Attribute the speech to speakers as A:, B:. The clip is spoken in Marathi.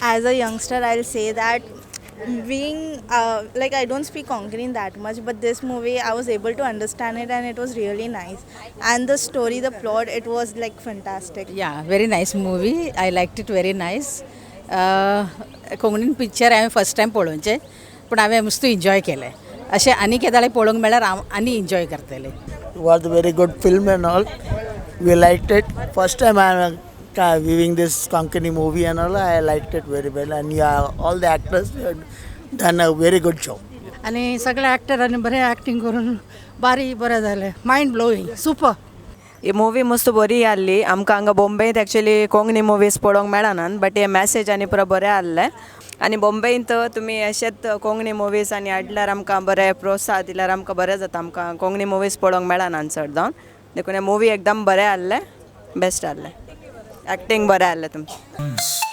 A: As a youngster, I'll say that being like I don't speak Konkani that much, but this movie I was able to understand it and it was really nice. And the story, the plot, it was like fantastic.
B: Yeah, very nice movie. I liked it very nice. कोंकणीन पिक्चर हांवें फर्स्ट टायम पळोवचें पूण हांवें मस्त एन्जॉय केलें अशें आनी केदाळे पळोवंक मेळ्ळ्यार हांव आनी एन्जॉय करतलें.
C: It was a very good film and all. We liked it. First time I am viewing this Konkani movie and all. I liked it very well. And yeah, all the actors have done a very good job.
D: आणि सगळ्या ॲक्टरांनी बरें ॲक्टिंग करून बारी बरें जालें मायंड ब्लोईंग सुपर.
E: ही मुवी मस्त बरी आसली आमकां हांगा बॉम्बेंत एक्चुअली कोंकणी मुवीज पळोवंक मेळनात बट हे मॅसेज आनी पुरो बरें आसलें आनी बॉम्बेंत तुमी अशेंच कोंकणी मुवीज आनी हाडल्यार आमकां बरें प्रोत्साह दिल्यार आमकां बरें जाता आमकां कोंकणी मुवीज पळोवंक मेळनात चड जावन देखून हे मुवी एकदम बरें आसलें बेस्ट आसलें ॲक्टींग बरें आसलें तुमचें.